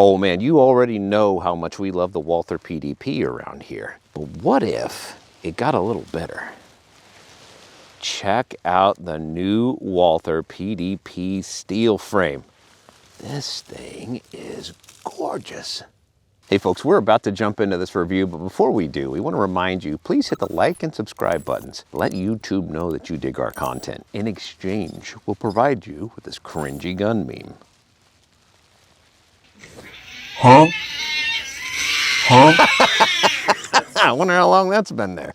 Oh man, you already know how much we love the Walther PDP around here. But what if it got a little better? Check out the new Walther PDP steel frame. This thing is gorgeous. Hey folks, we're about to jump into this review, but before we do, we want to remind you, please hit the like and subscribe buttons. Let YouTube know that you dig our content. In exchange, we'll provide you with this cringy gun meme. Huh? I wonder how long that's been there.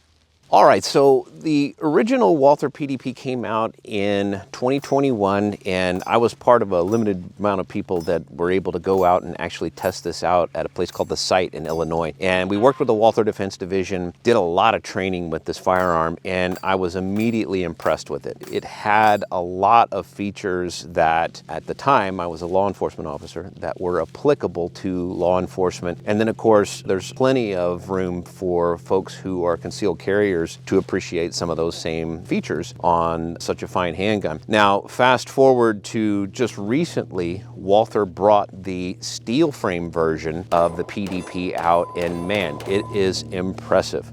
All right, so the original Walther PDP came out in 2021, and I was part of a limited amount of people that were able to go out and actually test this out at a place called The Site in Illinois. And we worked with the Walther Defense Division, did a lot of training with this firearm, and I was immediately impressed with it. It had a lot of features that, at the time, I was a law enforcement officer, that were applicable to law enforcement. And then, of course, there's plenty of room for folks who are concealed carriers to appreciate some of those same features on such a fine handgun. Now, fast forward to just recently, Walther brought the steel frame version of the PDP out, and man, it is impressive.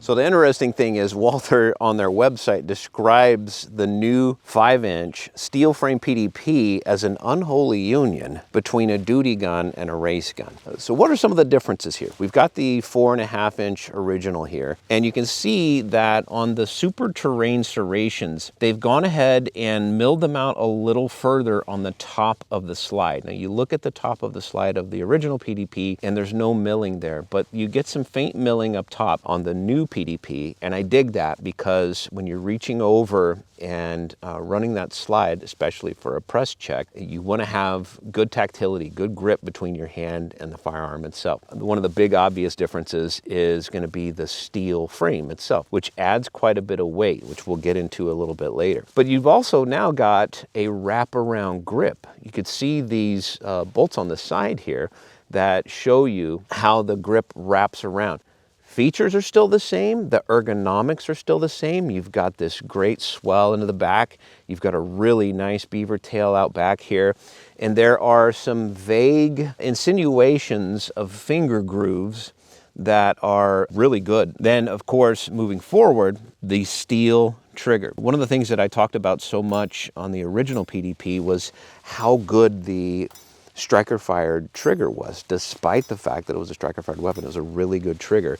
So the interesting thing is Walther on their website describes the new 5-inch steel frame PDP as an unholy union between a duty gun and a race gun. So what are some of the differences here? We've got the 4.5-inch original here, and you can see that on the super terrain serrations, they've gone ahead and milled them out a little further on the top of the slide. Now you look at the top of the slide of the original PDP and there's no milling there, but you get some faint milling up top on the new PDP, and I dig that because when you're reaching over and running that slide, especially for a press check, you want to have good tactility, good grip between your hand and the firearm itself. One of the big obvious differences is going to be the steel frame itself, which adds quite a bit of weight, which we'll get into a little bit later. But you've also now got a wraparound grip. You could see these bolts on the side here that show you how the grip wraps around. Features are still the same, the ergonomics are still the same. You've got this great swell into the back. You've got a really nice beaver tail out back here. And there are some vague insinuations of finger grooves that are really good. Then, of course, moving forward, the steel trigger. One of the things that I talked about so much on the original PDP was how good the striker-fired trigger was, despite the fact that it was a striker-fired weapon. It was a really good trigger.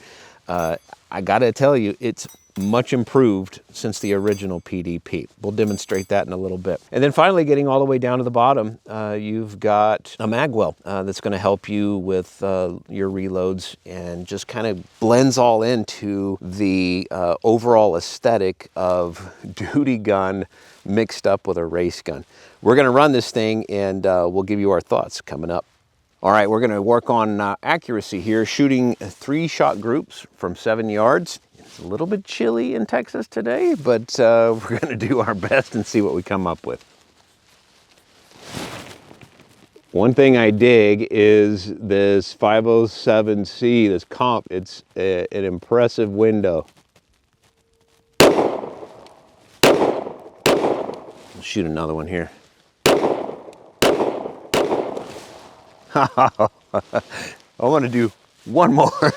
I gotta tell you, it's much improved since the original PDP. We'll demonstrate that in a little bit. And then finally, getting all the way down to the bottom, you've got a magwell that's gonna help you with your reloads and just kind of blends all into the overall aesthetic of duty gun mixed up with a race gun. We're gonna run this thing and we'll give you our thoughts coming up. All right, we're gonna work on accuracy here, shooting 3-shot groups from 7 yards. It's a little bit chilly in Texas today, but we're gonna do our best and see what we come up with. One thing I dig is this 507C, this comp. It's an impressive window. We'll shoot another one here. I want to do one more.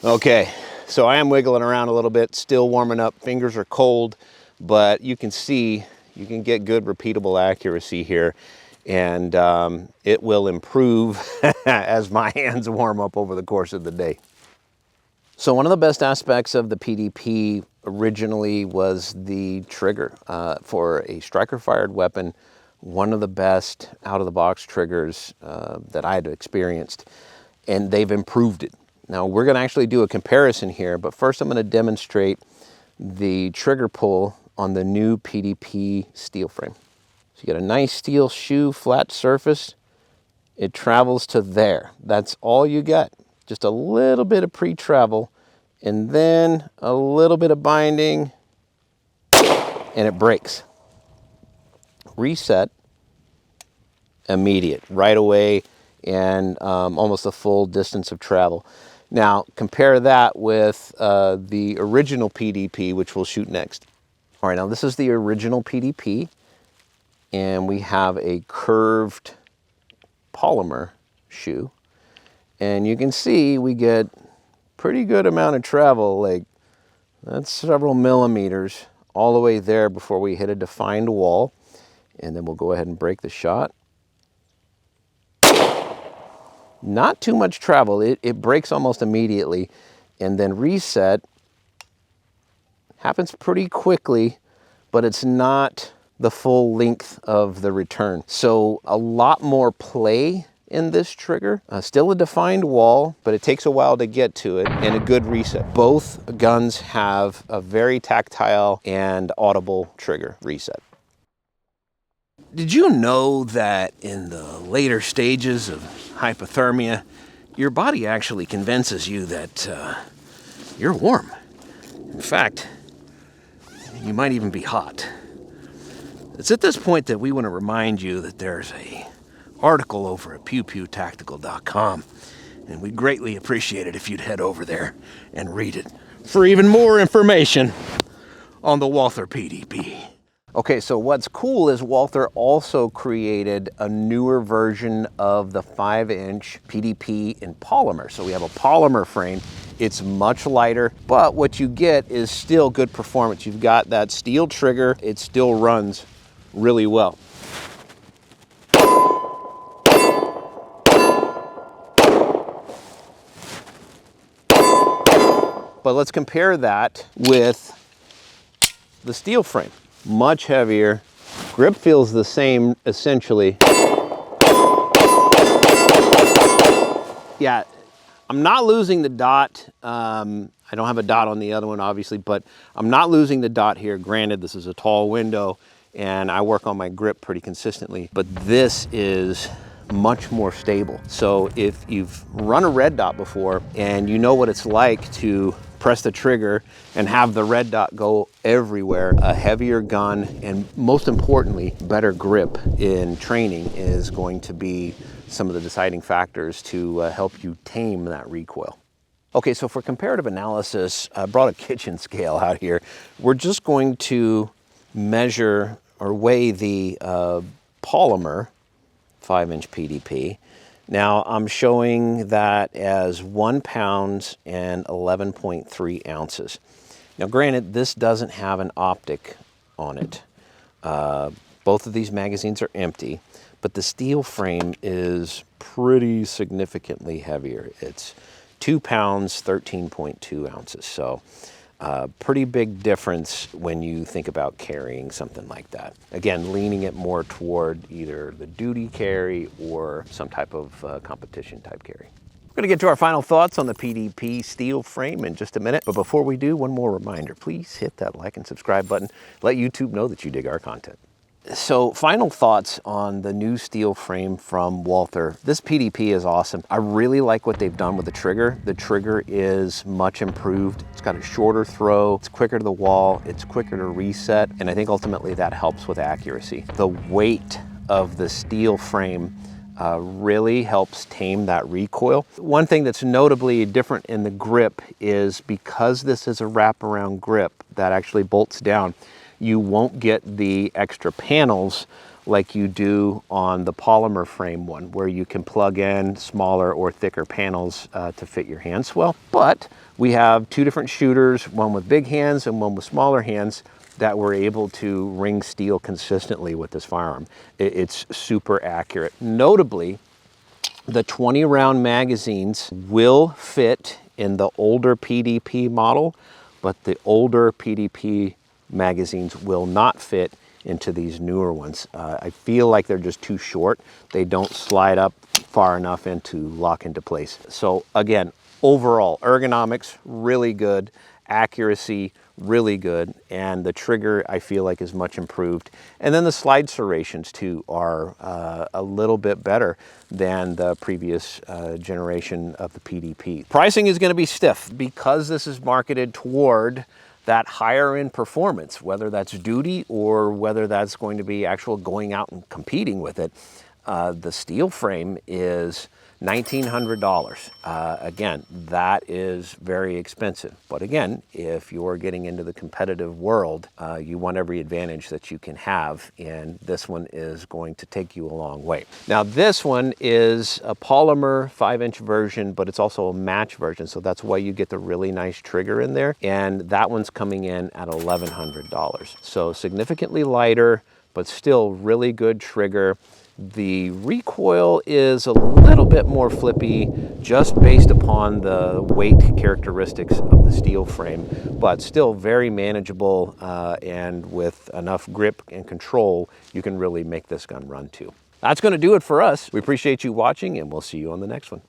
Okay, so I am wiggling around a little bit, still warming up. Fingers are cold, but you can see, you can get good repeatable accuracy here, and it will improve as my hands warm up over the course of the day. So one of the best aspects of the PDP originally was the trigger. For a striker-fired weapon, one of the best out-of-the-box triggers that I had experienced, and they've improved it. Now we're going to actually do a comparison here, but first I'm going to demonstrate the trigger pull on the new PDP steel frame. So you got a nice steel shoe, flat surface. It travels to there. That's all you get. Just a little bit of pre-travel, and then a little bit of binding, and it breaks. Reset, immediate, right away, and almost a full distance of travel. Now, compare that with the original PDP, which we'll shoot next. All right, now this is the original PDP. and we have a curved polymer shoe. And you can see we get pretty good amount of travel, like that's several millimeters all the way there before we hit a defined wall. And then we'll go ahead and break the shot. Not too much travel. It breaks almost immediately, and then reset happens pretty quickly, but it's not the full length of the return. So a lot more play in this trigger. Still a defined wall, but it takes a while to get to it, and a good reset. Both guns have a very tactile and audible trigger reset. Did you know that in the later stages of hypothermia, your body actually convinces you that you're warm? In fact, you might even be hot. It's at this point that we want to remind you that there's an article over at pewpewtactical.com, and we'd greatly appreciate it if you'd head over there and read it for even more information on the Walther PDP. Okay, so what's cool is Walther also created a newer version of the 5-inch PDP in polymer. So we have a polymer frame. It's much lighter, but what you get is still good performance. You've got that steel trigger. It still runs really well. But let's compare that with the steel frame. Much heavier. Grip feels the same, essentially. Yeah, I'm not losing the dot. I don't have a dot on the other one, obviously, but I'm not losing the dot here. Granted, this is a tall window, and I work on my grip pretty consistently, but this is much more stable. So if you've run a red dot before, and you know what it's like to press the trigger and have the red dot go everywhere, a heavier gun, and most importantly, better grip in training is going to be some of the deciding factors to help you tame that recoil. Okay, so for comparative analysis, I brought a kitchen scale out here. We're just going to measure or weigh the polymer 5-inch PDP. Now I'm showing that as 1 pound and 11.3 ounces. Now granted, this doesn't have an optic on it. Both of these magazines are empty, but the steel frame is pretty significantly heavier. It's 2 pounds, 13.2 ounces. So pretty big difference when you think about carrying something like that. Again, leaning it more toward either the duty carry or some type of competition type carry. We're going to get to our final thoughts on the PDP steel frame in just a minute. But before we do, one more reminder, please hit that like and subscribe button. Let YouTube know that you dig our content. So final thoughts on the new steel frame from Walther. This PDP is awesome. I really like what they've done with the trigger. The trigger is much improved. It's got a shorter throw, it's quicker to the wall, it's quicker to reset, and I think ultimately that helps with accuracy. The weight of the steel frame really helps tame that recoil. One thing that's notably different in the grip is because this is a wraparound grip that actually bolts down, you won't get the extra panels like you do on the polymer frame one, where you can plug in smaller or thicker panels to fit your hand swell. But we have two different shooters, one with big hands and one with smaller hands, that we're able to ring steel consistently with this firearm. It's super accurate. Notably, the 20-round magazines will fit in the older PDP model, but the older PDP magazines will not fit into these newer ones. I feel like they're just too short. They don't slide up far enough to lock into place. So again, overall, ergonomics, really good. Accuracy, really good. And the trigger, I feel like, is much improved. And then the slide serrations too are a little bit better than the previous generation of the PDP. Pricing is going to be stiff because this is marketed toward that higher end performance, whether that's duty or whether that's going to be actual going out and competing with it. The steel frame is $1,900. Again, that is very expensive. But again, if you're getting into the competitive world, you want every advantage that you can have, and this one is going to take you a long way. Now, this one is a polymer 5-inch version, but it's also a match version, so that's why you get the really nice trigger in there, and that one's coming in at $1,100. So significantly lighter, but still really good trigger. The recoil is a little bit more flippy just based upon the weight characteristics of the steel frame, but still very manageable, and with enough grip and control, you can really make this gun run too. That's going to do it for us. We appreciate you watching, and we'll see you on the next one.